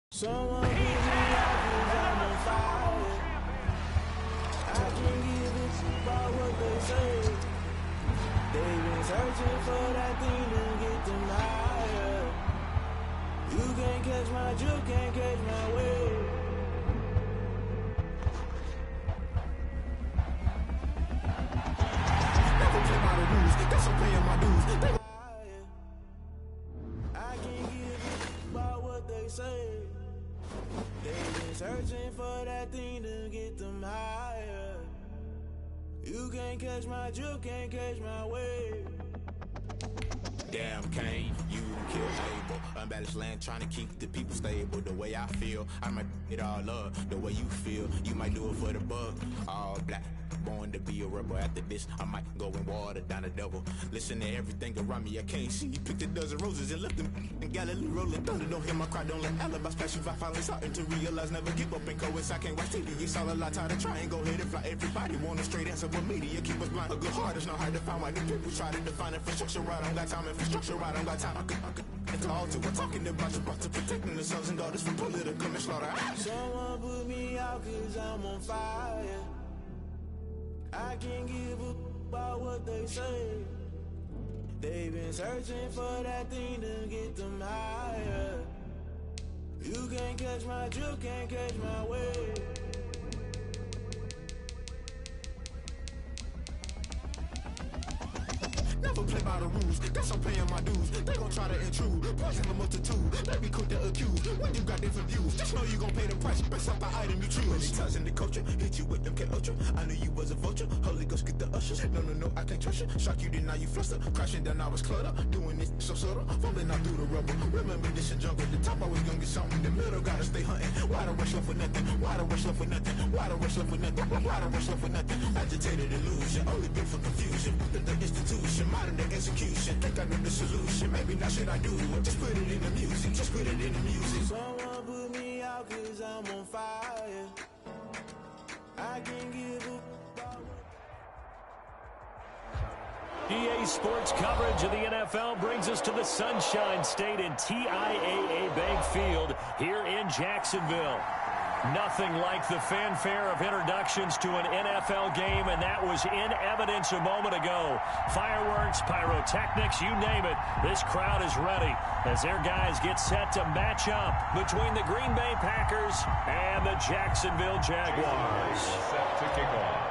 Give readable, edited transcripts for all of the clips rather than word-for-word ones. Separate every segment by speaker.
Speaker 1: Someone give me out 'cause I'm on fire. I can't give it about what they say. They've been searching for that thing to get them higher. You can't catch my drift, can't catch my wave.
Speaker 2: Never play by the rules, guess I'm paying my dues.
Speaker 1: I can't give it about what they say. They've been searching for that thing to get them higher. You can't catch my drift, can't catch my wave.
Speaker 2: Damn, Kane, you kill Abel. Unbalanced land, trying to keep the people stable. The way I feel, I might it all up. The way you feel, you might do it for the buck. All black, born to be a rebel. After this, I might go and water down the devil. Listen to everything around me, I can't see. Picked a dozen roses and left them in Galilee rolling thunder. Don't hear my cry, don't let alibis pass you. I finally starting to realize, never give up and coincide. I can't watch TV, it's all a lot. Tired of trying, go ahead and fly. Everybody want a straight answer with media, keep us blind. A good heart is not hard to find. Why the people try to define infrastructure right? I don't got time, infrastructure right, I don't got time. It's all to we're talking about you, about to protecting the sons and daughters from political manslaughter.
Speaker 1: Someone put me out 'cause I'm on fire. I can't give a about what they say. They've been searching for that thing to get them higher. You can't catch my drift, can't catch my wave.
Speaker 2: Never play by the rules, guess I'm paying my dues. They gon' try to intrude, poison the multitude. They be quick to accuse, when you got different views. Just know you gon' pay the price, based off the item you choose. Many times in the culture, hit you with them K-Ultra. I knew you was a vulture, Holy Ghost get the ushers. No, I can't trust you. Shock you, then now you fluster. Crashing down, I was cluttered. Doing this so subtle, falling out through the rubble. Remember this in jungle, the top I was gonna get something. The middle gotta stay hunting. Why the rush left for nothing? Why the rush left for nothing? Why the rush left for nothing? Why the rush left for nothing? Agitated illusion, only built for confusion. The institution, modern day execution. Think I know the solution, maybe not should I do it. Just put it in the music, just put it in the music.
Speaker 1: Someone put me out 'cause I'm on fire. I can't give a about
Speaker 3: EA Sports coverage of the NFL brings us to the Sunshine State in TIAA Bank Field here in Jacksonville. Nothing like the fanfare of introductions to an NFL game, and that was in evidence a moment ago. Fireworks, pyrotechnics, you name it. This crowd is ready as their guys get set to match up between the Green Bay Packers and the Jacksonville Jaguars.
Speaker 4: Set to kick off.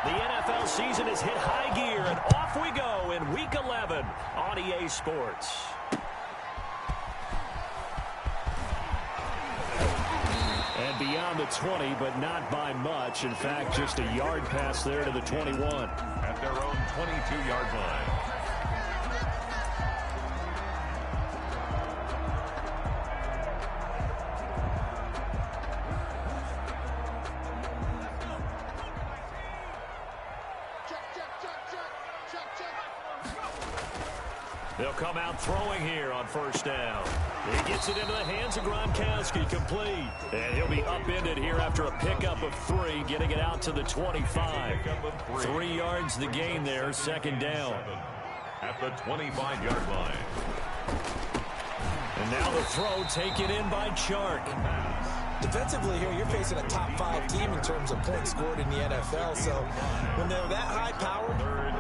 Speaker 3: The NFL season has hit high gear, and off we go in Week 11 on EA Sports. And beyond the 20, but not by much. In fact, just a yard pass there to the 21.
Speaker 4: At their own 22-yard line.
Speaker 3: They'll come out throwing here on first down. He gets it into the hands of Gronkowski, complete. And he'll be upended here after a pickup of 3, getting it out to the 25. 3 yards the gain there, second down.
Speaker 4: At the 25-yard line.
Speaker 3: And now the throw taken in by Chark.
Speaker 5: Defensively here, you're facing a top 5 team in terms of points scored in the NFL. So when they're that high power,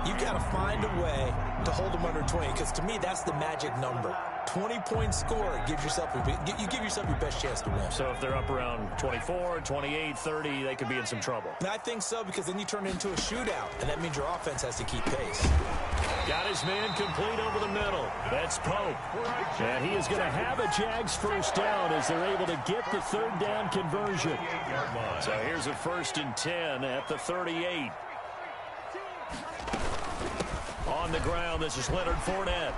Speaker 5: you've got to find a way to hold them under 20. Because to me, that's the magic number. 20 points scored gives yourself you give yourself your best chance to win.
Speaker 3: So if they're up around 24, 28, 30, they could be in some trouble.
Speaker 5: And I think so, because then you turn it into a shootout, and that means your offense has to keep pace.
Speaker 3: Got his man complete over the middle. That's Pope. And he is going to have a Jags first down as they're able to get the third down conversion. So here's a 1st and 10 at the 38. On the ground, this is Leonard Fournette.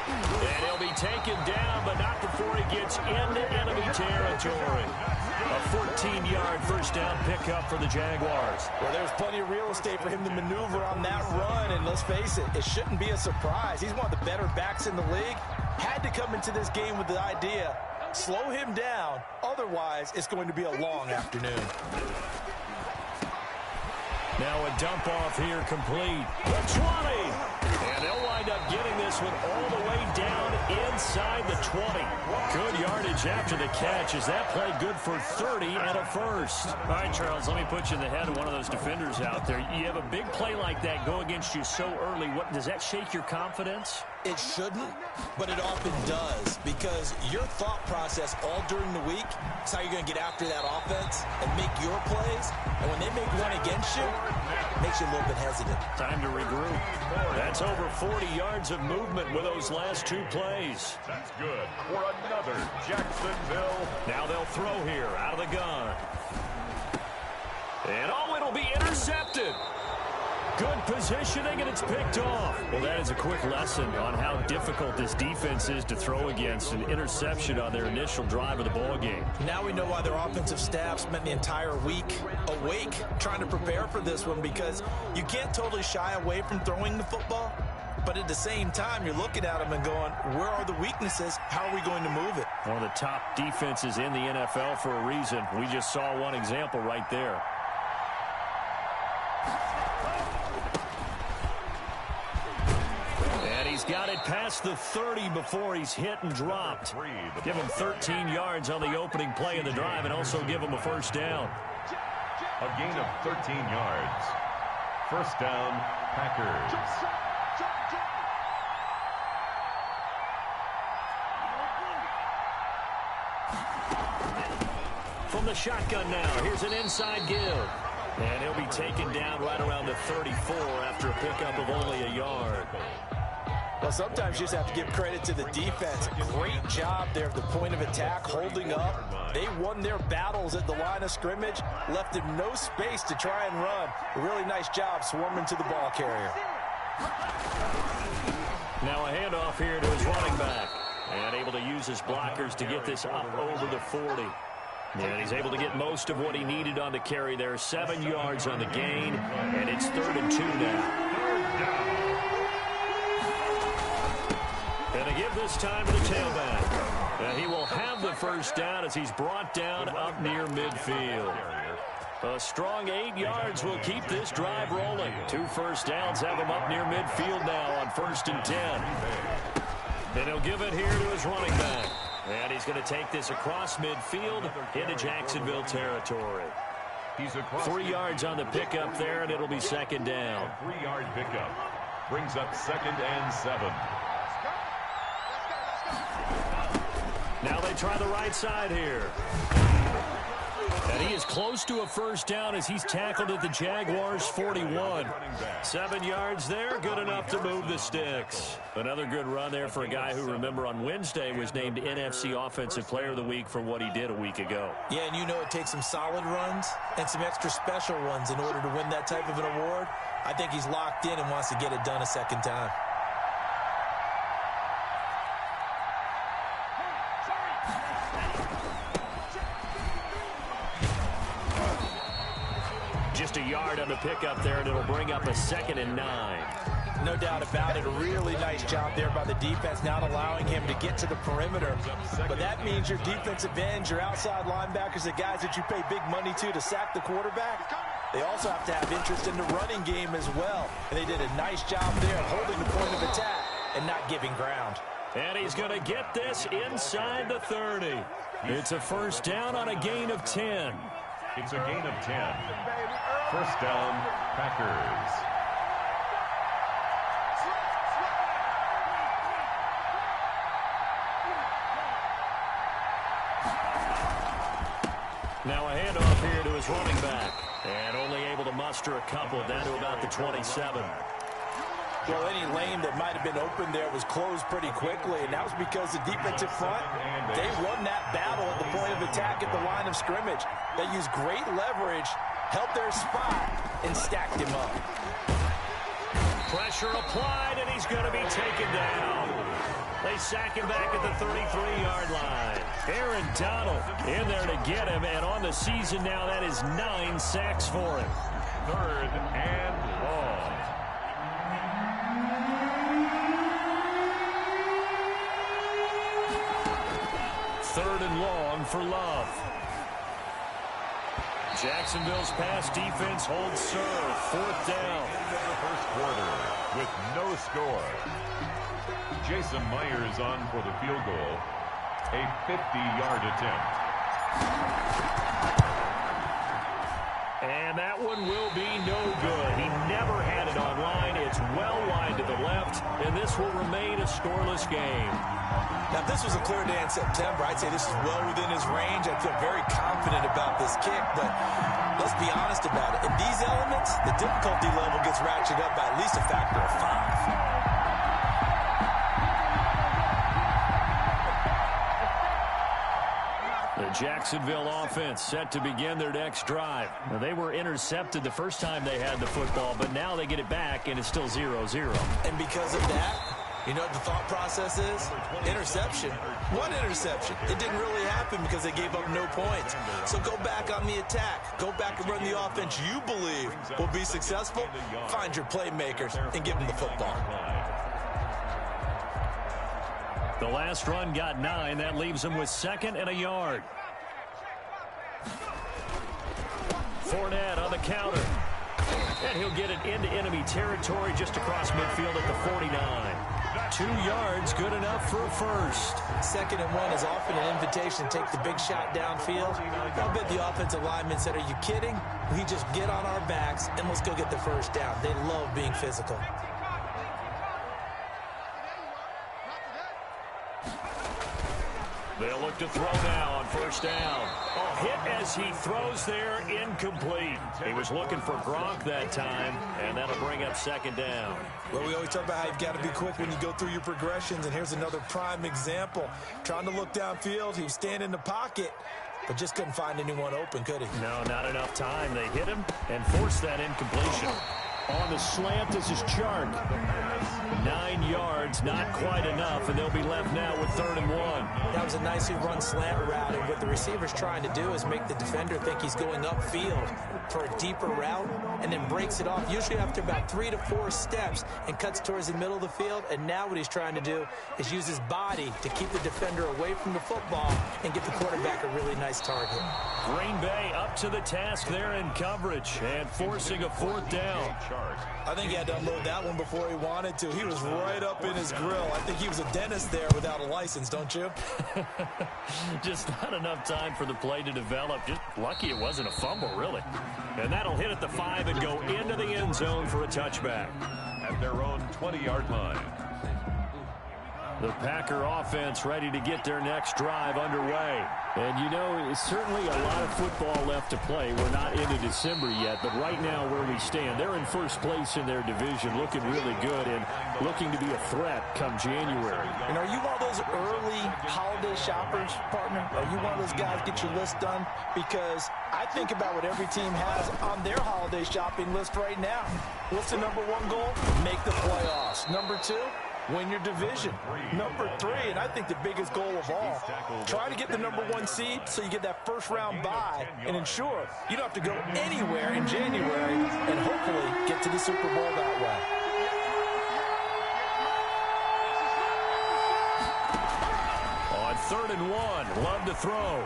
Speaker 3: And he'll be taken down, but not before he gets into enemy territory. A 14-yard first down pickup for the Jaguars.
Speaker 5: Well, there's plenty of real estate for him to maneuver on that run, and let's face it, it shouldn't be a surprise. He's one of the better backs in the league. Had to come into this game with the idea, slow him down, otherwise it's going to be a long afternoon.
Speaker 3: Now a dump off here complete. The 20. And they'll wind up getting this one all the way down inside the 20. Good yardage after the catch as that play good for 30 and a first.
Speaker 6: All right, Charles, let me put you in the head of one of those defenders out there. You have a big play like that go against you so early. What does that shake your confidence?
Speaker 5: It shouldn't, but it often does, because your thought process all during the week is how you're going to get after that offense and make your plays. And when they make one against you, it makes you a little bit hesitant.
Speaker 3: Time to regroup. That's over 40 yards of movement with those last two plays.
Speaker 4: That's good for another Jacksonville.
Speaker 3: Now they'll throw here out of the gun. And it'll be intercepted. Good positioning, and it's picked off. Well, that is a quick lesson on how difficult this defense is to throw against. An interception on their initial drive of the ball game.
Speaker 5: Now we know why their offensive staff spent the entire week awake trying to prepare for this one, because you can't totally shy away from throwing the football. But at the same time, you're looking at them and going, where are the weaknesses? How are we going to move it?
Speaker 3: One of the top defenses in the NFL for a reason. We just saw one example right there. He's got it past the 30 before he's hit and dropped. Give him 13 yards on the opening play of the drive and also give him a first down.
Speaker 4: A gain of 13 yards. First down, Packers.
Speaker 3: From the shotgun now, here's an inside give. And he'll be taken down right around the 34 after a pickup of only a yard.
Speaker 5: Well, sometimes you just have to give credit to the defense. Great job there at the point of attack, holding up. They won their battles at the line of scrimmage, left him no space to try and run. A really nice job swarming to the ball carrier.
Speaker 3: Now a handoff here to his running back. And able to use his blockers to get this up over the 40. And he's able to get most of what he needed on the carry there. 7 yards on the gain, and it's 3rd and 2 now. And to give this time to the tailback. And he will have the first down as he's brought down up near midfield. A strong 8 yards will keep this drive rolling. 2 first downs have him up near midfield now on 1st and 10. And he'll give it here to his running back. And he's going to take this across midfield into Jacksonville territory.
Speaker 4: He's across
Speaker 3: 3 yards on the pickup there, and it'll be 2nd down.
Speaker 4: 3-yard pickup. Brings up 2nd and 7.
Speaker 3: Now they try the right side here. And he is close to a first down as he's tackled at the Jaguars' 41. 7 yards there, good enough to move the sticks. Another good run there for a guy who, remember, on Wednesday was named NFC Offensive Player of the Week for what he did a week ago.
Speaker 5: Yeah, and you know it takes some solid runs and some extra special ones in order to win that type of an award. I think he's locked in and wants to get it done a second time.
Speaker 3: Just a yard on the pickup there, and it'll bring up a 2nd and 9.
Speaker 5: No doubt about it. A really nice job there by the defense, not allowing him to get to the perimeter. But that means your defensive ends, your outside linebackers, the guys that you pay big money to sack the quarterback, they also have to have interest in the running game as well. And they did a nice job there holding the point of attack and not giving ground.
Speaker 3: And he's going to get this inside the 30. It's a first down on a gain of 10.
Speaker 4: It's a gain of 10. First down, Packers.
Speaker 3: Now a handoff here to his running back. And only able to muster a couple down to about the 27.
Speaker 5: Well, any lane that might have been open there was closed pretty quickly, and that was because the defensive front, they won that battle at the point of attack at the line of scrimmage. They used great leverage, held their spot, and stacked him up.
Speaker 3: Pressure applied, and he's going to be taken down. They sack him back at the 33-yard line. Aaron Donald in there to get him, and on the season now, that is 9 sacks for him.
Speaker 4: 3rd and long.
Speaker 3: 3rd and long for Love. Jacksonville's pass defense holds serve. 4th down.
Speaker 4: First quarter with no score. Jason Myers on for the field goal. A 50-yard attempt.
Speaker 3: And that one will be no good. He never had it on line. It's well wide to the left, and this will remain a scoreless game.
Speaker 5: Now, if this was a clear day in September, I'd say this is well within his range. I feel very confident about this kick, but let's be honest about it. In these elements, the difficulty level gets ratcheted up by at least a factor of 5.
Speaker 3: The Jacksonville offense set to begin their next drive. Now, they were intercepted the first time they had the football, but now they get it back, and it's still 0-0.
Speaker 5: And because of that, you know what the thought process is? Interception. One interception. It didn't really happen because they gave up no points. So go back on the attack. Go back and run the offense you believe will be successful. Find your playmakers and give them the football.
Speaker 3: The last run got 9. That leaves them with 2nd and a yard. Fournette on the counter. And he'll get it into enemy territory just across midfield at the 49. 2 yards, good enough for a first.
Speaker 5: 2nd and 1 is often an invitation to take the big shot downfield. I'll bet the offensive lineman said, are you kidding? We just get on our backs and let's go get the first down. They love being physical.
Speaker 3: They'll look to throw now on 1st down. Oh, hit as he throws there, incomplete. He was looking for Gronk that time, and that'll bring up 2nd down.
Speaker 5: Well, we always talk about how you've got to be quick when you go through your progressions, and here's another prime example. Trying to look downfield, he was standing in the pocket, but just couldn't find anyone open, could he?
Speaker 3: No, not enough time. They hit him and forced that incompletion. On the slant, this is Chark. 9 yards, not quite enough, and they'll be left now with 3rd and 1.
Speaker 5: That was a nicely run slant route, and what the receiver's trying to do is make the defender think he's going upfield for a deeper route, and then breaks it off, usually after about 3 to 4 steps, and cuts towards the middle of the field. And now what he's trying to do is use his body to keep the defender away from the football and get the quarterback a really nice target.
Speaker 3: Green Bay up to the task there in coverage and forcing a 4th down.
Speaker 5: I think he had to unload that one before he wanted to. He was right up in his grill. I think he was a dentist there without a license, don't you?
Speaker 3: Just not enough time for the play to develop. Just lucky it wasn't a fumble, really. And that'll hit at the 5 and go into the end zone for a touchback.
Speaker 4: At their own 20-yard line.
Speaker 3: The Packer offense ready to get their next drive underway. And, you know, it's certainly a lot of football left to play. We're not into December yet, but right now where we stand, they're in first place in their division, looking really good and looking to be a threat come January.
Speaker 5: And are you one of those early holiday shoppers, partner? Are you one of those guys get your list done? Because I think about what every team has on their holiday shopping list right now. What's the number 1 goal? Make the playoffs. Number 2? Win your division. Number 3, and I think the biggest goal of all, try to get the number 1 seed so you get that first-round bye and ensure you don't have to go anywhere in January and hopefully get to the Super Bowl that way.
Speaker 3: On 3rd and 1, Love to throw.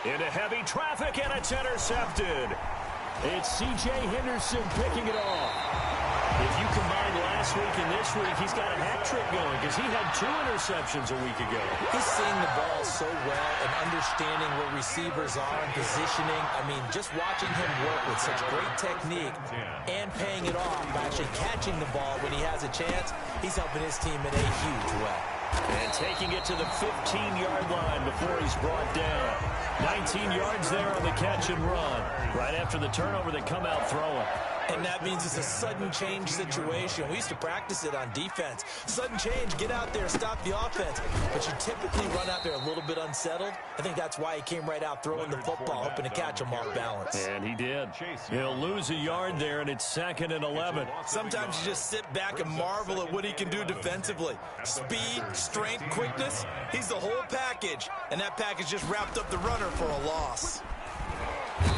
Speaker 3: Into heavy traffic, and it's intercepted. It's C.J. Henderson picking it off. If you combine last week and this week, he's got a hat trick going because he had 2 interceptions a week ago.
Speaker 5: He's seeing the ball so well and understanding where receivers are and positioning. I mean, just watching him work with such great technique and paying it off by actually catching the ball when he has a chance, he's helping his team in a huge way.
Speaker 3: And taking it to the 15-yard line before he's brought down. 19 yards there on the catch and run. Right after the turnover, they come out throwing.
Speaker 5: And that means it's a sudden change situation. We used to practice it on defense. Sudden change, get out there, stop the offense. But you typically run out there a little bit unsettled. I think that's why he came right out throwing the football, hoping to catch him off balance.
Speaker 3: And he did. He'll lose a yard there, and it's 2nd and 11.
Speaker 5: Sometimes you just sit back and marvel at what he can do defensively. Speed, strength, quickness, he's the whole package. And that package just wrapped up the runner for a loss.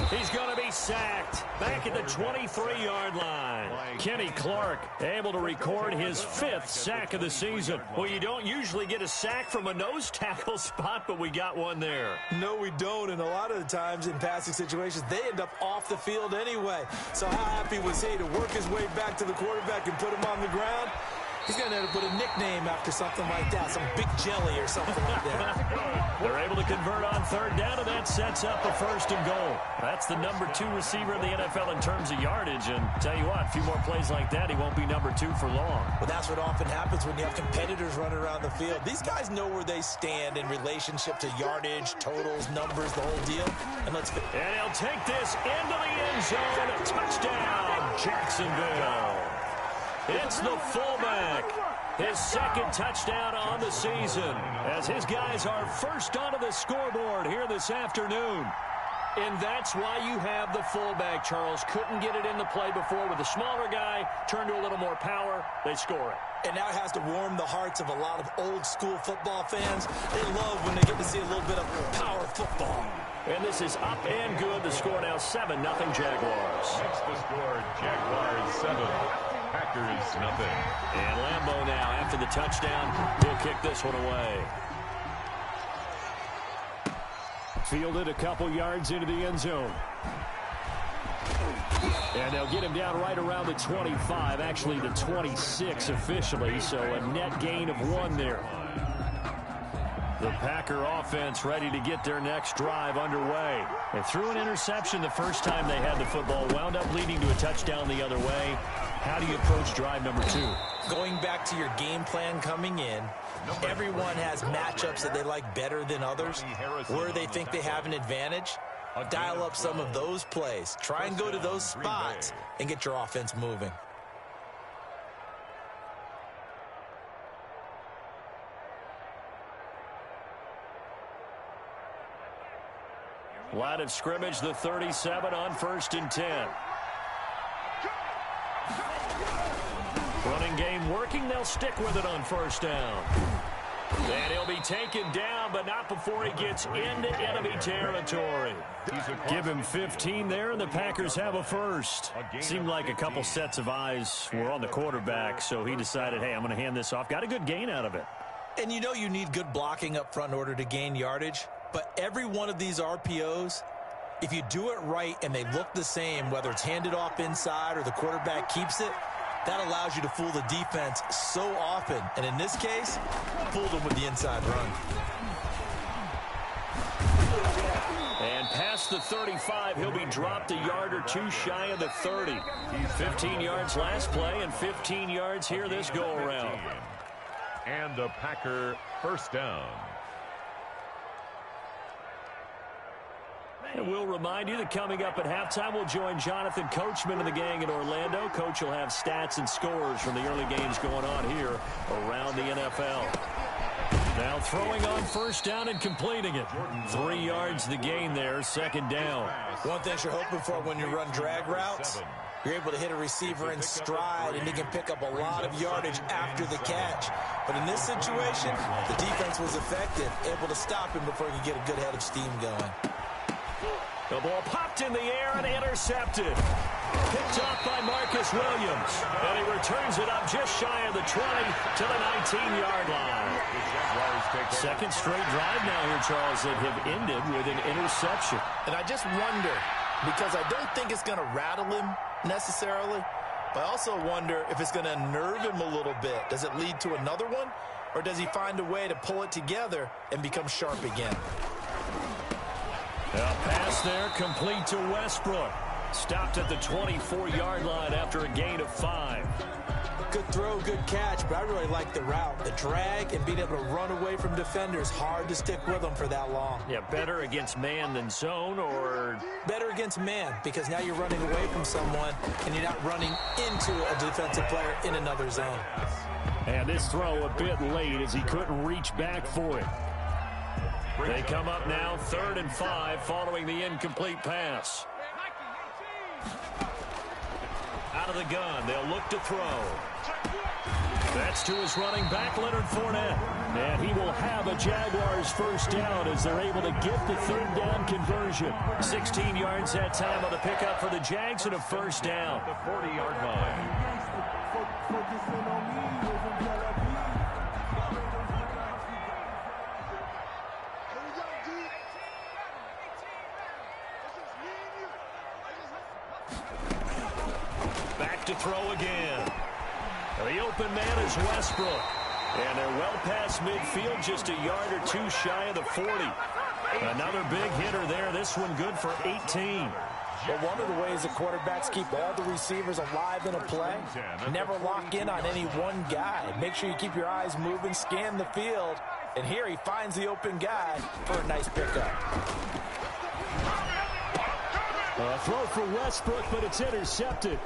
Speaker 3: He's going to be sacked back at the 23-yard line. Kenny Clark able to record his 5th sack of the season. Well, you don't usually get a sack from a nose tackle spot, but we got one there.
Speaker 5: No, we don't, and a lot of the times in passing situations, they end up off the field anyway. So how happy was he to work his way back to the quarterback and put him on the ground? He's going to have to put a nickname after something like that, some Big Jelly or something like that.
Speaker 3: They're able to convert on 3rd down, and that sets up a 1st and goal. That's the number 2 receiver in the NFL in terms of yardage, and tell you what, a few more plays like that, he won't be number 2 for long.
Speaker 5: Well, that's what often happens when you have competitors running around the field. These guys know where they stand in relationship to yardage, totals, numbers, the whole deal. And
Speaker 3: he'll take this into the end zone. Touchdown, Jacksonville. It's the fullback. His 2nd touchdown on the season as his guys are first onto the scoreboard here this afternoon. And that's why you have the fullback, Charles. Couldn't get it in the play before with the smaller guy. Turned to a little more power. They score it.
Speaker 5: And now it has to warm the hearts of a lot of old-school football fans. They love when they get to see a little bit of power football.
Speaker 3: And this is up and good. The score now 7-0 Jaguars.
Speaker 4: That's the score, Jaguars 7. Packers nothing.
Speaker 3: And Lambeau now, after the touchdown, he'll kick this one away. Fielded a couple yards into the end zone. And they'll get him down right around the 25, actually the 26 officially, so a net gain of 1 there. The Packer offense ready to get their next drive underway. They threw an interception the first time they had the football, wound up leading to a touchdown the other way. How do you approach drive number 2?
Speaker 5: Going back to your game plan coming in, everyone has matchups that they like better than others, where they think they have an advantage. Dial up some of those plays. Try and go to those spots and get your offense moving.
Speaker 3: Line of scrimmage, the 37 on 1st and 10. Running game working. They'll stick with it on 1st down. And he'll be taken down, but not before he gets into enemy territory. Give him 15 there, and the Packers have a 1st. Seemed like a couple sets of eyes were on the quarterback, so he decided, hey, I'm going to hand this off. Got a good gain out of it.
Speaker 5: And you know you need good blocking up front in order to gain yardage. But every one of these RPOs, if you do it right and they look the same, whether it's handed off inside or the quarterback keeps it, that allows you to fool the defense so often. And in this case, fooled them with the inside run.
Speaker 3: And past the 35, he'll be dropped a yard or 2 shy of the 30. 15 yards last play and 15 yards here this go-around.
Speaker 4: And a Packer 1st down.
Speaker 3: And we'll remind you that coming up at halftime, we'll join Jonathan Coachman and the gang in Orlando. Coach will have stats and scores from the early games going on here around the NFL. Now throwing on 1st down and completing it. 3 yards the gain there, 2nd down.
Speaker 5: One thing you're hoping for when you run drag routes, you're able to hit a receiver in stride, and he can pick up a lot of yardage after the catch. But in this situation, the defense was effective, able to stop him before he could get a good head of steam going.
Speaker 3: The ball popped in the air and intercepted. Picked off by Marcus Williams. And he returns it up just shy of the 20 to the 19-yard line. 2nd straight drive now here, Charles, that have ended with an interception.
Speaker 7: And I just wonder, because I don't think it's going to rattle him necessarily, but I also wonder if it's going to unnerve him a little bit. Does it lead to another one? Or does he find a way to pull it together and become sharp again?
Speaker 3: A pass there, complete to Westbrook. Stopped at the 24-yard line after a gain of 5.
Speaker 5: Good throw, good catch, but I really like the route. The drag and being able to run away from defenders, hard to stick with them for that long.
Speaker 3: Yeah, better against man than zone, or?
Speaker 5: Better against man, because now you're running away from someone and you're not running into a defensive player in another zone.
Speaker 3: And this throw a bit late as he couldn't reach back for it. They come up now 3rd and 5 following the incomplete pass. Out of the gun, they'll look to throw. That's to his running back, Leonard Fournette. And he will have a Jaguars first down as they're able to get the third down conversion. 16 yards that time on the pickup for the Jags and a first down.
Speaker 4: The 40-yard line.
Speaker 3: Back to throw again. The open man is Westbrook. And they're well past midfield, just a yard or two shy of the 40. Another big hitter there. This one good for 18.
Speaker 5: Well, one of the ways the quarterbacks keep all the receivers alive in a play, never lock in on any one guy. Make sure you keep your eyes moving, scan the field. And here he finds the open guy for a nice pickup.
Speaker 3: A throw for Westbrook, but it's intercepted.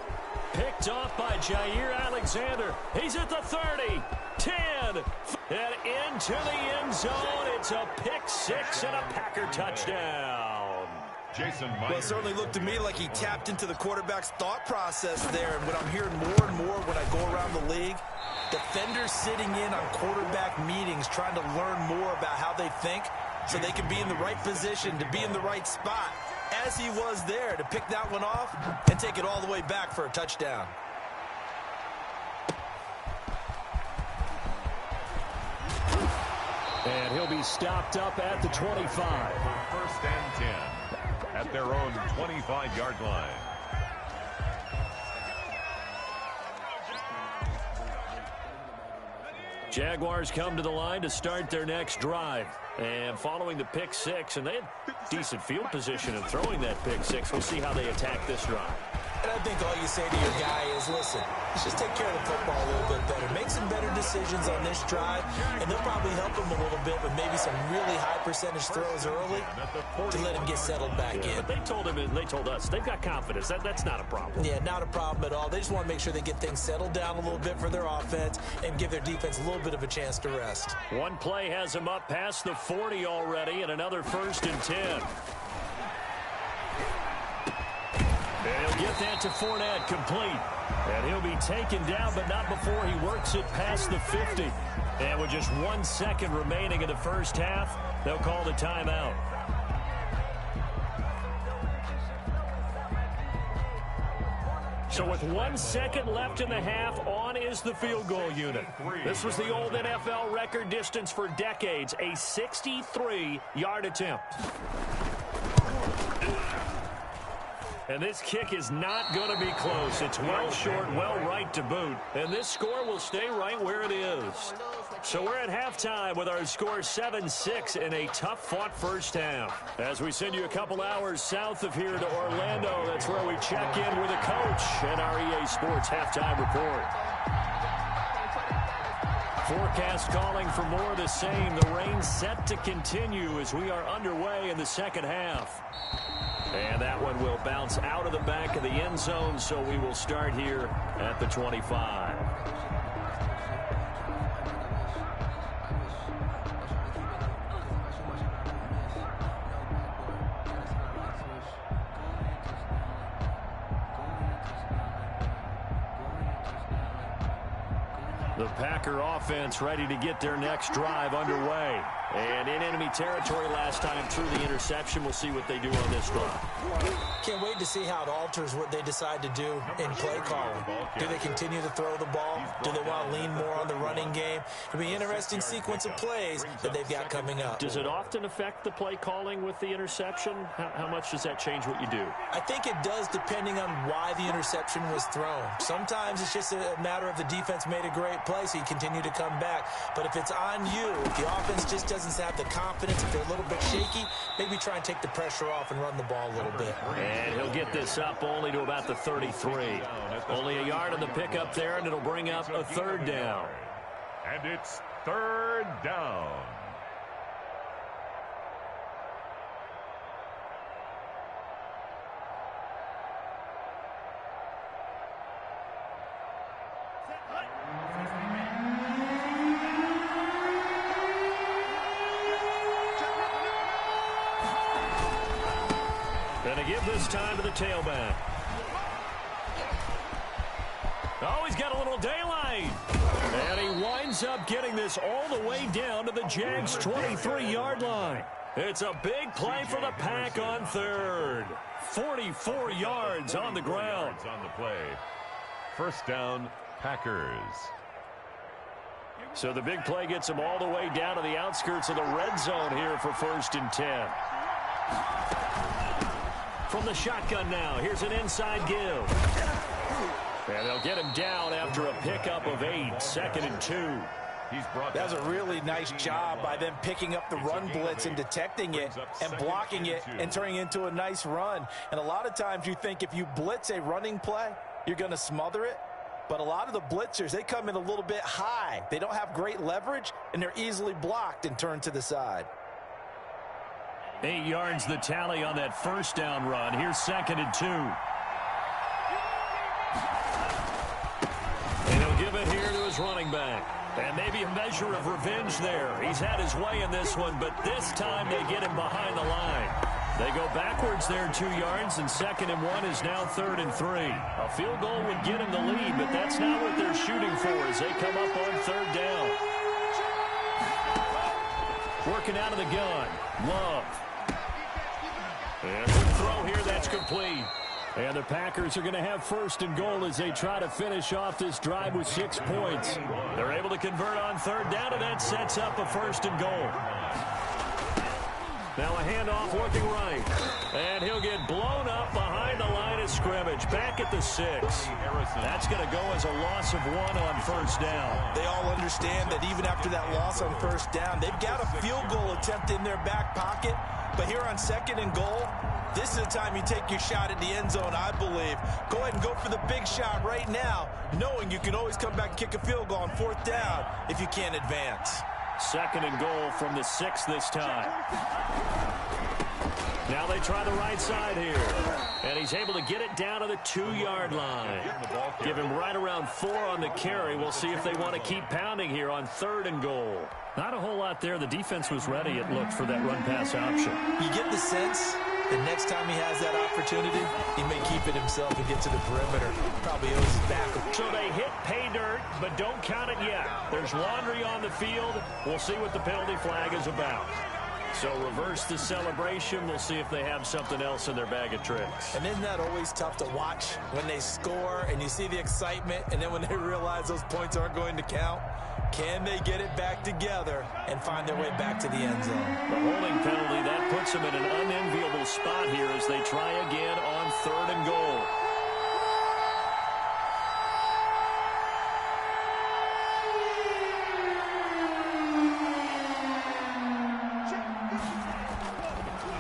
Speaker 3: Picked off by Jair Alexander. He's at the 30, 10, and into the end zone. It's a pick six and a Packer touchdown.
Speaker 4: Jason Myers.
Speaker 7: Well, it certainly looked to me like he tapped into the quarterback's thought process there. And what I'm hearing more and more when I go around the league, defenders sitting in on quarterback meetings trying to learn more about how they think so they can be in the right position to be in the right spot, as he was there to pick that one off and take it all the way back for a touchdown.
Speaker 3: And he'll be stopped up at the 25.
Speaker 4: First and 10 at their own 25-yard line.
Speaker 3: Jaguars come to the line to start their next drive. And following the pick six, and they had decent field position in throwing that pick six. We'll see how they attack this drive.
Speaker 5: And I think all you say to your guy is, listen, let's just take care of the football a little bit better. Make some better decisions on this drive, and they'll probably help him a little bit, but maybe some really high percentage throws early to let him get settled back in.
Speaker 3: But they told him, and they told us, they've got confidence. That's not a problem.
Speaker 5: Yeah, not a problem at all. They just want to make sure they get things settled down a little bit for their offense and give their defense a little bit of a chance to rest.
Speaker 3: One play has him up past the 40 already, and another first and 10. And he'll get that to Fournette, complete. And he'll be taken down, but not before he works it past the 50. And with just 1 second remaining in the first half, they'll call the timeout. So with 1 second left in the half, on is the field goal unit. This was the old NFL record distance for decades, a 63-yard attempt. And this kick is not going to be close. It's well short, well right to boot. And this score will stay right where it is. So we're at halftime with our score 7-6 in a tough-fought first half. As we send you a couple hours south of here to Orlando, that's where we check in with the coach and our EA Sports halftime report. Forecast calling for more of the same. The rain set to continue as we are underway in the second half. And that one will bounce out of the back of the end zone, so we will start here at the 25. The Packer offense ready to get their next drive underway. And in enemy territory last time through the interception. We'll see what they do on this drive.
Speaker 5: Can't wait to see how it alters what they decide to do in play calling. Do they continue to throw the ball? Do they want to lean more on the running game? It'll be an interesting sequence of plays that they've got coming up.
Speaker 3: Does it often affect the play calling with the interception? How much does that change what you do?
Speaker 5: I think it does, depending on why the interception was thrown. Sometimes it's just a matter of the defense made a great play, so you continue to come back. But if it's on you, if the offense just doesn't have the confidence, if they're a little bit shaky, maybe try and take the pressure off and run the ball a little bit.
Speaker 3: And he'll get this up only to about the 33. Only a yard on the pickup there, and it'll bring up a third down.
Speaker 4: And it's third down.
Speaker 3: Going to give this time to the tailback. Oh, Oh, he's got a little daylight. And he winds up getting this all the way down to the Jags' 23-yard line. It's a big play for the Pack on third. 44 yards on the ground.
Speaker 4: On the play. First down, Packers.
Speaker 3: So the big play gets them all the way down to the outskirts of the red zone here for 1st and 10. From the shotgun now, here's an inside give. And they'll get him down after a pickup of 8, 2nd and 2.
Speaker 5: That was a really nice job by them picking up the run blitz and detecting it and blocking it and turning it into a nice run. And a lot of times you think if you blitz a running play, you're going to smother it. But a lot of the blitzers, they come in a little bit high. They don't have great leverage, and they're easily blocked and turned to the side.
Speaker 3: 8 yards the tally on that first down run. Here's 2nd and 2. And he'll give it here to his running back. And maybe a measure of revenge there. He's had his way in this one, but this time they get him behind the line. They go backwards there 2 yards, and 2nd and 1 is now 3rd and 3. A field goal would get him the lead, but that's not what they're shooting for as they come up on 3rd down. Working out of the gun. Love. And quick throw here, that's complete. And the Packers are going to have 1st and goal as they try to finish off this drive with 6 points. They're able to convert on 3rd down, and that sets up a 1st and goal. Now a handoff working right. And he'll get blown up behind the line of scrimmage. Back at the 6. That's going to go as a loss of 1 on 1st down.
Speaker 5: They all understand that even after that loss on 1st down, they've got a field goal attempt in their back pocket. But here on 2nd and goal, this is the time you take your shot at the end zone, I believe. Go ahead and go for the big shot right now, knowing you can always come back and kick a field goal on 4th down if you can't advance.
Speaker 3: 2nd and goal from the 6 this time. Now they try the right side here. And he's able to get it down to the 2-yard line. Give him right around 4 on the carry. We'll see if they want to keep pounding here on 3rd and goal.
Speaker 6: Not a whole lot there. The defense was ready, it looked, for that run-pass option.
Speaker 5: You get the sense that next time he has that opportunity, he may keep it himself and get to the perimeter. Probably owes his back.
Speaker 3: So they hit pay dirt, but don't count it yet. There's laundry on the field. We'll see what the penalty flag is about. So reverse the celebration. We'll see if they have something else in their bag of tricks.
Speaker 5: And isn't that always tough to watch when they score and you see the excitement, and then when they realize those points aren't going to count? Can they get it back together and find their way back to the end zone?
Speaker 3: The holding penalty, that puts them in an unenviable spot here as they try again on 3rd and goal.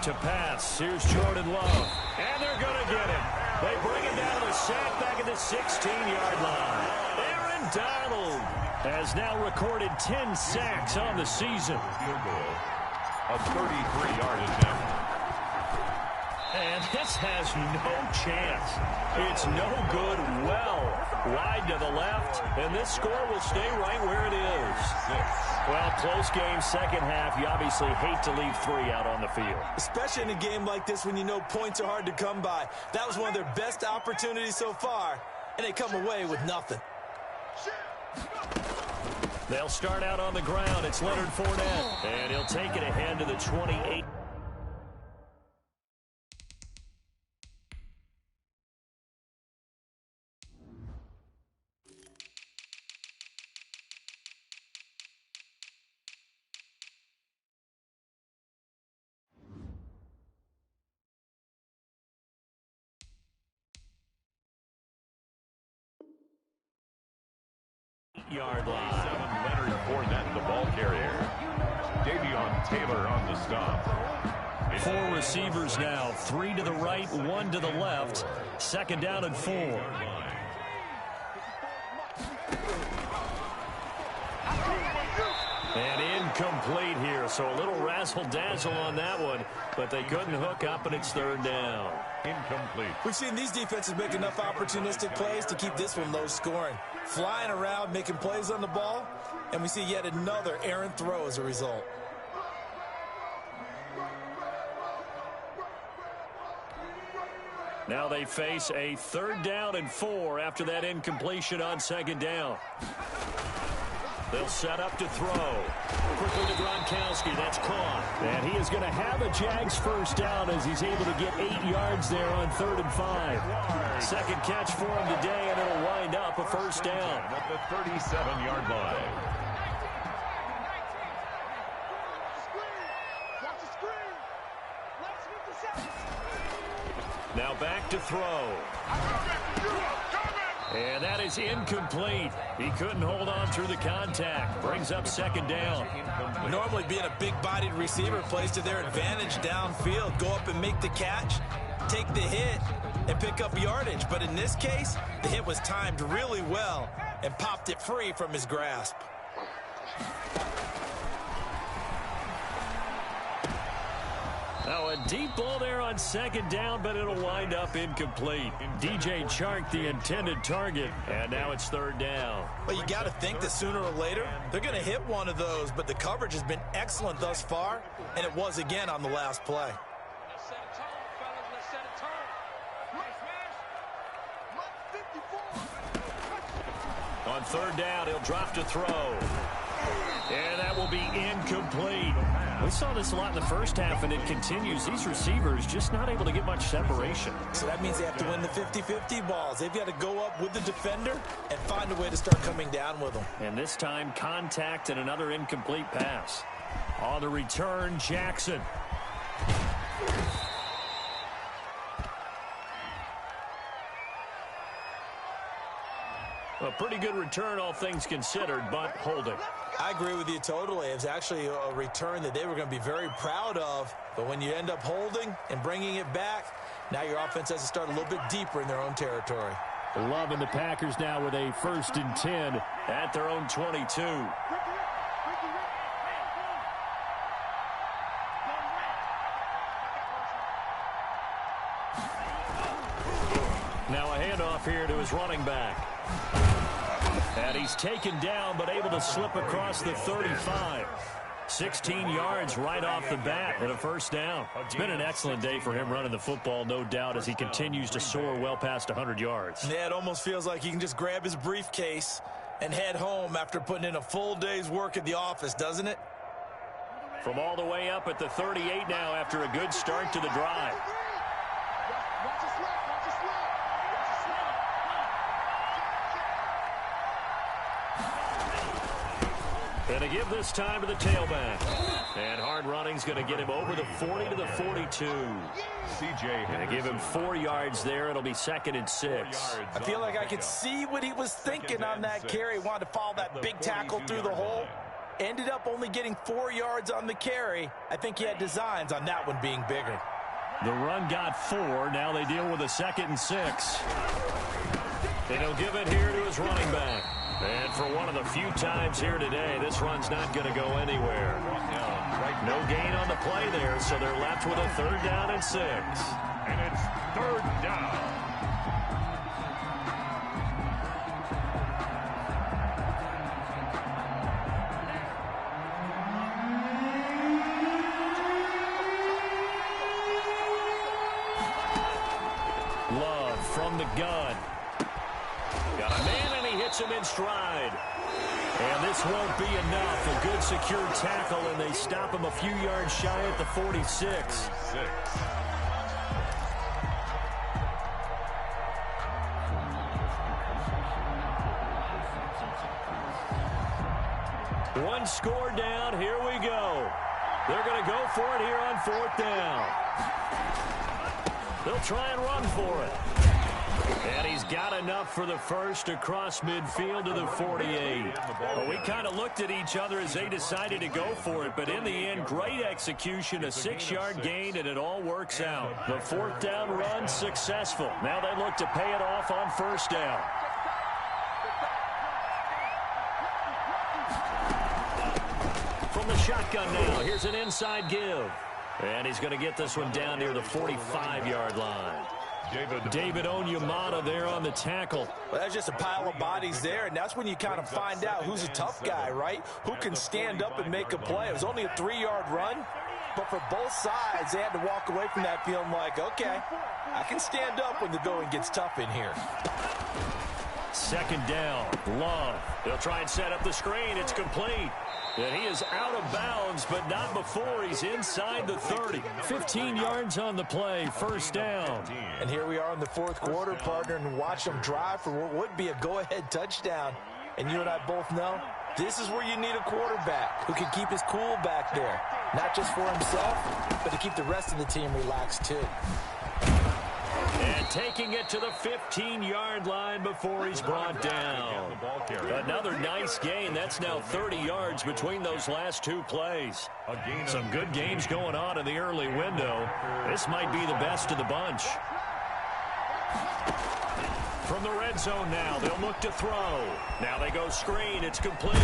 Speaker 3: To pass, here's Jordan Love. And they're going to get him. They bring him down to a sack back at the 16-yard line. Aaron Donald has now recorded 10 sacks on the season.
Speaker 4: Field goal, a 33-yard attempt.
Speaker 3: And this has no chance. It's no good. Well, wide to the left, and this score will stay right where it is.
Speaker 4: 6.
Speaker 3: Well, close game, second half. You obviously hate to leave 3 out on the field.
Speaker 5: Especially in a game like this when you know points are hard to come by. That was one of their best opportunities so far, and they come away with nothing.
Speaker 3: They'll start out on the ground. It's Leonard Fournette, and he'll take it ahead to the 28. Yard line.
Speaker 4: Leonard Fournette, the ball carrier. Davion Taylor on the stop.
Speaker 3: 4 receivers now, 3 to the right, 1 to the left. 2nd down and 4. And incomplete here, so a little razzle-dazzle on that one, but they couldn't hook up, and it's 3rd down.
Speaker 4: Incomplete.
Speaker 5: We've seen these defenses make enough opportunistic plays to keep this one low scoring. Flying around, making plays on the ball, and we see yet another errant throw as a result.
Speaker 3: Now they face a 3rd down and 4 after that incompletion on 2nd down. They'll set up to throw. Quickly to Gronkowski. That's caught. And he is going to have a Jags 1st down as he's able to get 8 yards there on 3rd and 5. Second catch for him today, and it'll wind up a 1st down.
Speaker 4: At the 37-yard line.
Speaker 3: Now back to throw. And that is incomplete. He couldn't hold on through the contact. Brings up 2nd down.
Speaker 5: Normally being a big-bodied receiver plays to their advantage downfield. Go up and make the catch, take the hit, and pick up yardage. But in this case, the hit was timed really well and popped it free from his grasp.
Speaker 3: Now a deep ball there on 2nd down, but it'll wind up incomplete. DJ Chark, the intended target, and now it's 3rd down.
Speaker 5: Well, you got to think that sooner or later they're going to hit one of those, but the coverage has been excellent thus far, and it was again on the last play.
Speaker 8: Let's set a tone, fellas. Let's set a tone.
Speaker 3: On 3rd down, he'll drop to throw. And that will be incomplete. We saw this a lot in the first half, and it continues. These receivers just not able to get much separation.
Speaker 5: So that means they have to win the 50-50 balls. They've got to go up with the defender and find a way to start coming down with them.
Speaker 3: And this time, contact and another incomplete pass. On the return, Jackson. A pretty good return, all things considered, but holding.
Speaker 5: I agree with you totally. It's actually a return that they were going to be very proud of. But when you end up holding and bringing it back, now your offense has to start a little bit deeper in their own territory.
Speaker 3: Loving the Packers now with a 1st and 10 at their own 22. Now a handoff here to his running back. And he's taken down, but able to slip across the 35. 16 yards right off the bat and a 1st down. It's been an excellent day for him running the football, no doubt, as he continues to soar well past 100 yards.
Speaker 5: Yeah, it almost feels like he can just grab his briefcase and head home after putting in a full day's work at the office, doesn't it?
Speaker 3: From all the way up at the 38 now after a good start to the drive. And to give this time to the tailback. And hard running's going to get him over the 40 to the 42. And to give him 4 yards there, it'll be 2nd and 6.
Speaker 5: I feel like I could see what he was thinking on that carry. Wanted to follow that big tackle through the hole. Ended up only getting 4 yards on the carry. I think he had designs on that one being bigger.
Speaker 3: The run got 4. Now they deal with a 2nd and 6. And he'll give it here to his running back. And for one of the few times here today, this run's not going to go anywhere. No gain on the play there, so they're left with a 3rd down and 6.
Speaker 4: And it's 3rd down.
Speaker 3: Love from the gun. Got a man, and he hits him in stride. And this won't be enough. A good secure tackle, and they stop him a few yards shy at the 46. One score down. Here we go. They're going to go for it here on 4th down. They'll try and run for it. And he's got enough for the first across midfield to the 48. Well, we kind of looked at each other as they decided to go for it, but in the end, great execution, a 6-yard gain, and it all works out. The 4th down run successful. Now they look to pay it off on 1st down. From the shotgun now, here's an inside give. And he's going to get this one down near the 45-yard line. David Onyemata there on the tackle.
Speaker 5: Well, that's just a pile of bodies there, and that's when you kind of find out who's a tough guy, right? Who can stand up and make a play. It was only a 3-yard run, But for both sides, they had to walk away from that feeling like, okay, I can stand up when the going gets tough in here.
Speaker 3: Second down, Love. They'll try and set up the screen. It's complete. And he is out of bounds, but not before he's inside the 30. 15 yards on the play, first down.
Speaker 5: And here we are in the fourth quarter, partner, and watch them drive for what would be a go-ahead touchdown. And you and I both know this is where you need a quarterback who can keep his cool back there. Not just for himself, but to keep the rest of the team relaxed too.
Speaker 3: And taking it to the 15-yard line before he's brought down. Another nice gain. That's now 30 yards between those last two plays. Some good games going on in the early window. This might be the best of the bunch. From the red zone now, they'll look to throw. Now they go screen. It's complete.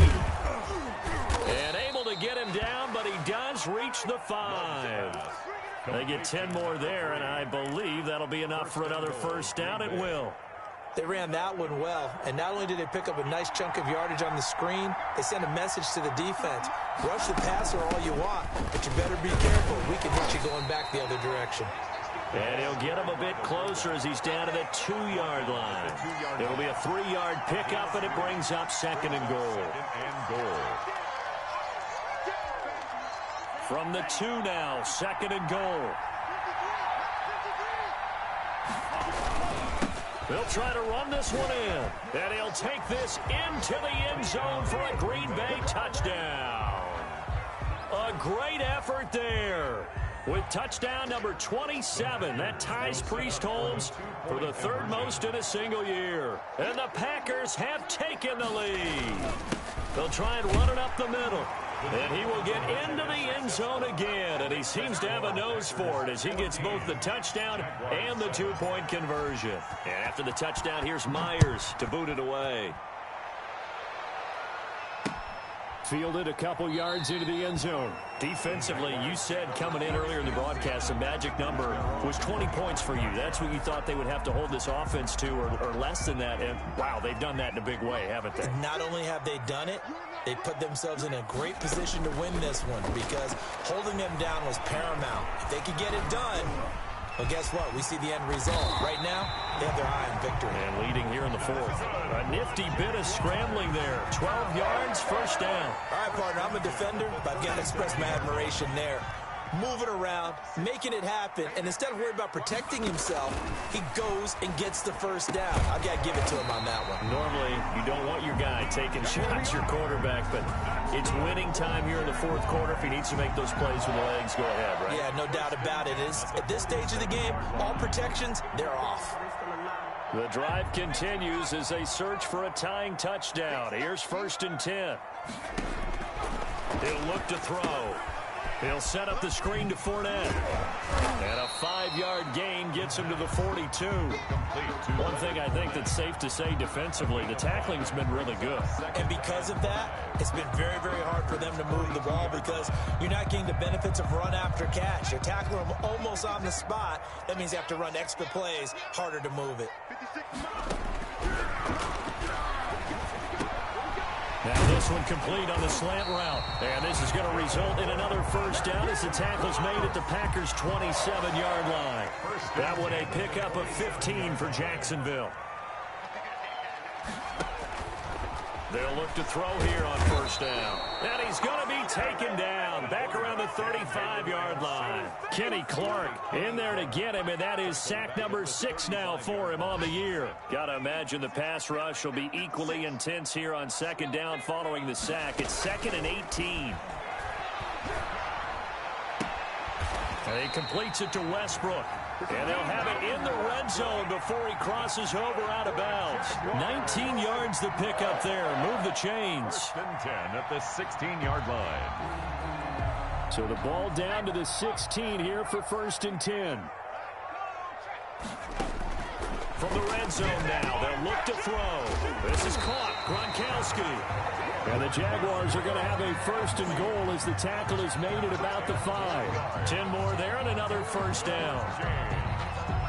Speaker 3: And able to get him down, but he does reach the 5. They get 10 more there, and I believe that'll be enough for another first down. It will.
Speaker 5: They ran that one well, and not only did they pick up a nice chunk of yardage on the screen, they sent a message to the defense. Rush the passer all you want, but you better be careful. We can hit you going back the other direction.
Speaker 3: And he'll get him a bit closer as he's down to the 2-yard line. It'll be a 3-yard pickup, and it brings up second and goal. From the 2 now, second and goal. They'll try to run this one in. And he'll take this into the end zone for a Green Bay touchdown. A great effort there. With touchdown number 27, that ties Priest-Holmes for the third most in a single year. And the Packers have taken the lead. They'll try and run it up the middle. And he will get into the end zone again, and he seems to have a nose for it as he gets both the touchdown and the 2-point conversion. And after the touchdown, here's Myers to boot it away. Fielded a couple yards into the end zone. Defensively, you said coming in earlier in the broadcast, the magic number was 20 points for you. That's what you thought they would have to hold this offense to, or less than that. And, wow, they've done that in a big way, haven't they?
Speaker 5: Not only have they done it, they put themselves in a great position to win this one because holding them down was paramount. If they could get it done, well, guess what? We see the end result. Right now, they have their eye on victory.
Speaker 3: And leading here in the fourth. A nifty bit of scrambling there. 12 yards, first down.
Speaker 5: All right, partner, I'm a defender, but I've got to express my admiration there. Moving around, making it happen, and instead of worrying about protecting himself, he goes and gets the first down. I've got to give it to him on that one.
Speaker 3: Normally, you don't want your guy taking shots, your quarterback, but it's winning time here in the fourth quarter. If he needs to make those plays with the legs, go ahead, right?
Speaker 5: Yeah, no doubt about it. At this stage of the game, all protections, they're off.
Speaker 3: The drive continues as they search for a tying touchdown. Here's first and 10. He'll look to throw. He'll set up the screen to Fournette. And a 5-yard gain gets him to the 42. One thing I think that's safe to say defensively, the tackling's been really good.
Speaker 5: And because of that, it's been very, very hard for them to move the ball because you're not getting the benefits of run after catch. You're tackling them almost on the spot. That means you have to run extra plays, harder to move it.
Speaker 3: Now this one complete on the slant route. And this is going to result in another first down as the tackle's made at the Packers' 27-yard line. That one a pickup of 15 for Jacksonville. They'll look to throw here on first down. And he's going to be taken down back around the 35-yard line. Kenny Clark in there to get him, and that is sack number 6 now for him on the year. Got to imagine the pass rush will be equally intense here on second down following the sack. It's 2nd and 18. And he completes it to Westbrook. And they'll have it in the red zone before he crosses over out of bounds. 19 yards the pickup there. Move the chains.
Speaker 4: 1st and 10 at the 16-yard line.
Speaker 3: So the ball down to the 16 here for 1st and 10. From the red zone now, they'll look to throw. This is caught. Gronkowski. And the Jaguars are going to have a 1st and goal as the tackle is made at about the 5. 10 more there and another first down.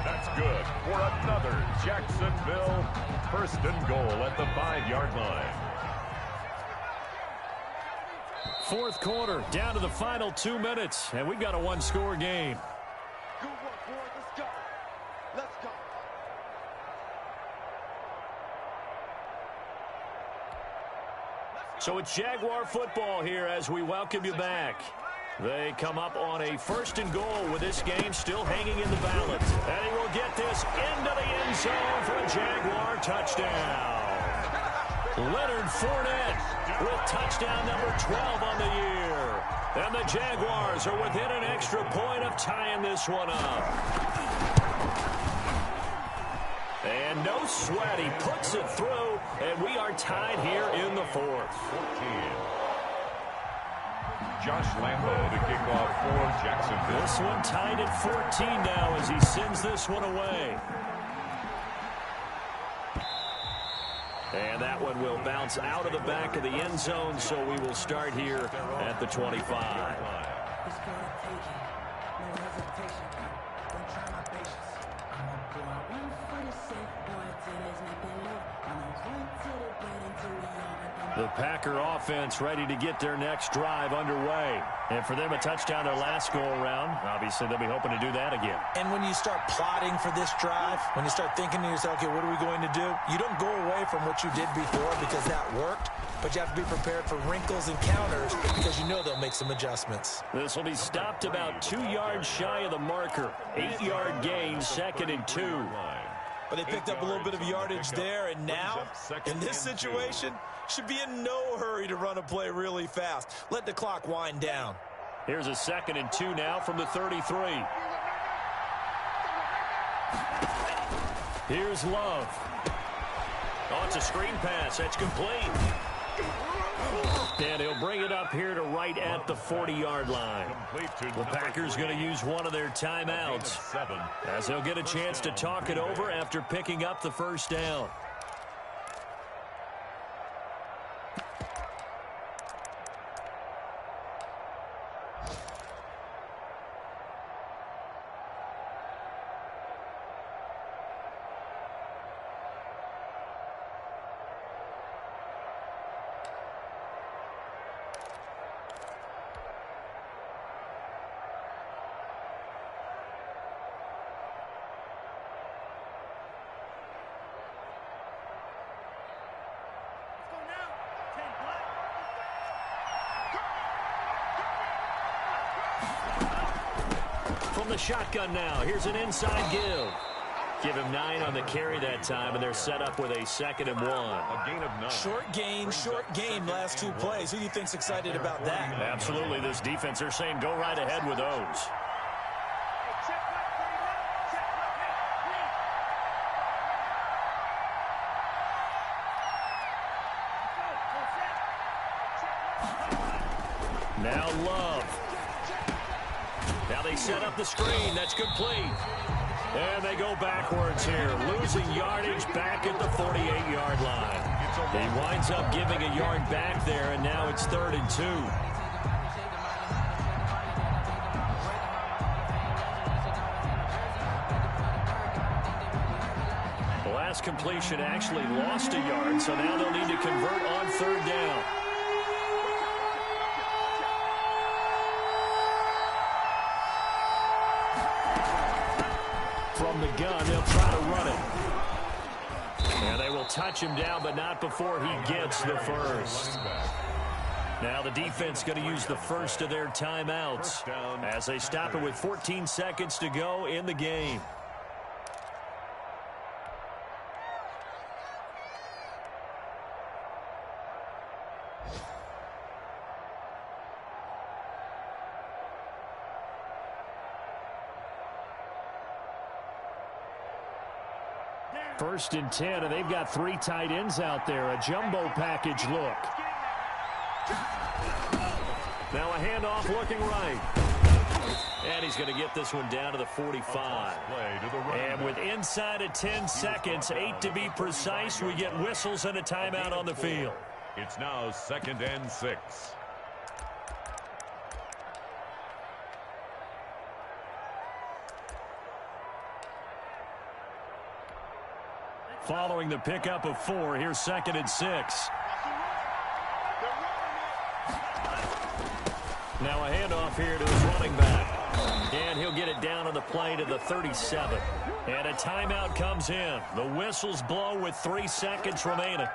Speaker 4: That's good for another Jacksonville 1st and goal at the 5-yard line.
Speaker 3: Fourth quarter, down to the final 2 minutes, and we've got a one-score game.
Speaker 8: Good work, boys. Let's go. Let's go.
Speaker 3: So it's Jaguar football here as we welcome you back. They come up on a 1st and goal with this game still hanging in the balance. And he will get this into the end zone for a Jaguar touchdown. Leonard Fournette with touchdown number 12 on the year. And the Jaguars are within an extra point of tying this one up. And no sweat, he puts it through, and we are tied here in the 4th.
Speaker 4: 14. Josh Lambo to kick off for Jacksonville.
Speaker 3: This one tied at 14 now as he sends this one away. And that one will bounce out of the back of the end zone, so we will start here at the 25. The Packer offense ready to get their next drive underway. And for them, a touchdown their last go-around. Obviously, they'll be hoping to do that again.
Speaker 5: And when you start plotting for this drive, when you start thinking to yourself, okay, what are we going to do? You don't go away from what you did before because that worked, but you have to be prepared for wrinkles and counters because you know they'll make some adjustments.
Speaker 3: This will be stopped about 2 yards shy of the marker. 8-yard gain, 2nd and 2.
Speaker 5: But they picked up a little bit of yardage there, and now, in this situation, should be in no hurry to run a play really fast. Let the clock wind down.
Speaker 3: Here's a 2nd and 2 now from the 33. Here's Love. Oh, it's a screen pass. That's complete. And he'll bring it up here to right at the 40-yard line. The Packers going to use one of their timeouts as they'll get a chance to talk it over after picking up the first down. From the shotgun now, here's an inside give. Give him 9 on the carry that time, and they're set up with a 2nd and 1.
Speaker 4: A gain of 9.
Speaker 5: Short gain, last 2 plays. Who do you think's excited about that?
Speaker 3: Absolutely, this defense, they're saying go right ahead with those. Now Love. Now they set up the screen. That's complete. And they go backwards here, losing yardage back at the 48-yard line. He winds up giving a yard back there, and now it's 3rd and 2. The last completion actually lost a yard, so now they'll need to convert on 3rd down. From the gun, they'll try to run it. And they will touch him down, but not before he gets the first. Now the defense going to use the first of their timeouts as they stop it with 14 seconds to go in the game. First and 10, and they've got 3 tight ends out there. A jumbo package look. Now a handoff looking right. And he's going to get this one down to the 45. And with inside of 10 seconds, 8 to be precise, we get whistles and a timeout on the field.
Speaker 4: It's now 2nd and 6.
Speaker 3: Following the pickup of 4, here's 2nd and 6. Now a handoff here to his running back. And he'll get it down on the play to the 37. And a timeout comes in. The whistles blow with 3 seconds remaining.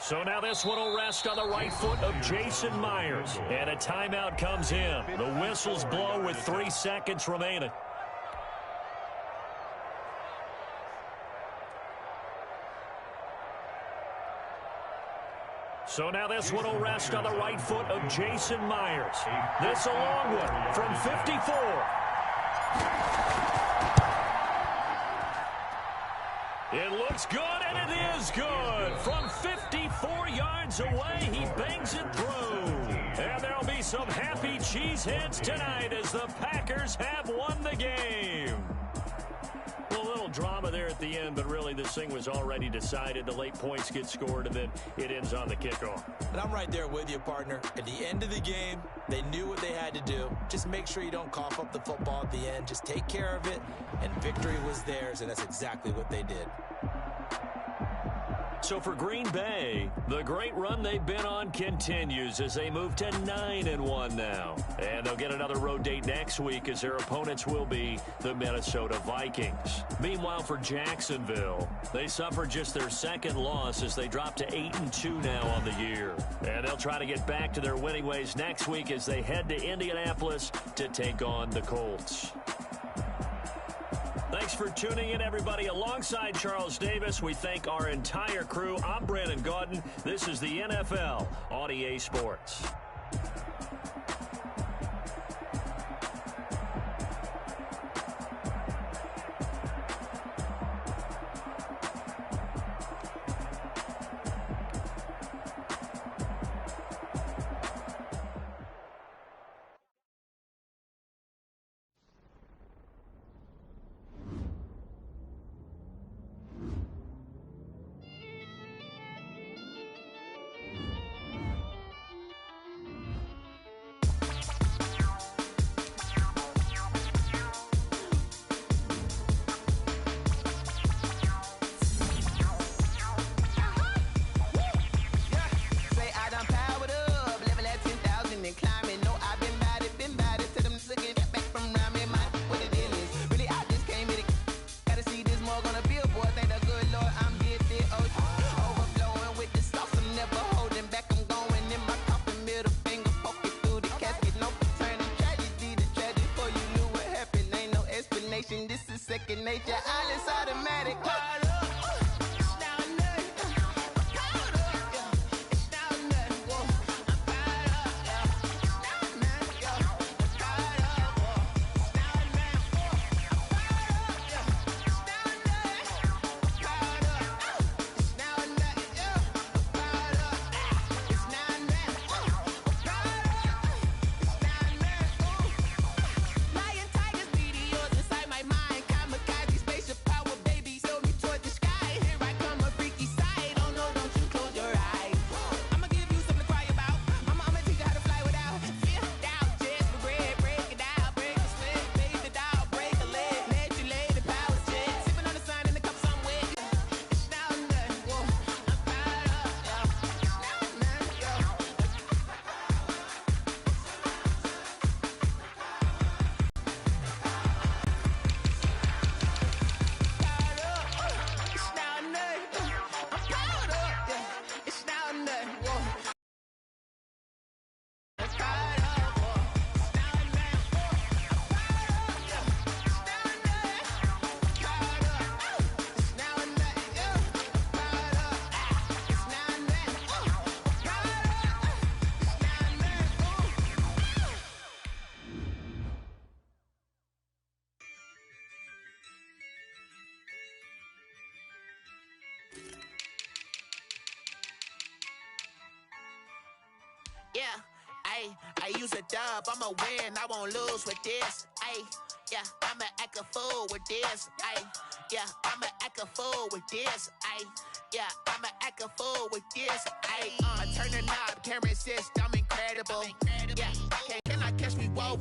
Speaker 3: So now this one will rest on the right foot of Jason Myers. And a timeout comes in. The whistles blow with 3 seconds remaining. So now this one will rest on the right foot of Jason Myers. This a long one from 54. It looks good, and it is good. From 54 yards away, he bangs it through. And there'll be some happy cheeseheads tonight as the Packers have won the game. A little drama there at the end, but really this thing was already decided. The late points get scored, and then it ends on the kickoff.
Speaker 5: And I'm right there with you, partner. At the end of the game, they knew what they had to do. Just make sure you don't cough up the football at the end. Just take care of it, and victory was theirs, and that's exactly what they did.
Speaker 3: So for Green Bay, the great run they've been on continues as they move to 9-1 now. And they'll get another road date next week as their opponents will be the Minnesota Vikings. Meanwhile, for Jacksonville, they suffered just their second loss as they drop to 8-2 now on the year. And they'll try to get back to their winning ways next week as they head to Indianapolis to take on the Colts. Thanks for tuning in, everybody. Alongside Charles Davis, we thank our entire crew. I'm Brandon Gaudin. This is the NFL on EA Sports.
Speaker 9: Nature, all is automatic.
Speaker 10: Yeah, I use a dub, I'ma win, I won't lose with this. Yeah, I'ma act a fool with this. Yeah, I'ma act a fool with this. Yeah, I'ma act a fool with this. I turn the knob, can't resist, I'm incredible. Yeah, can I catch me, whoa,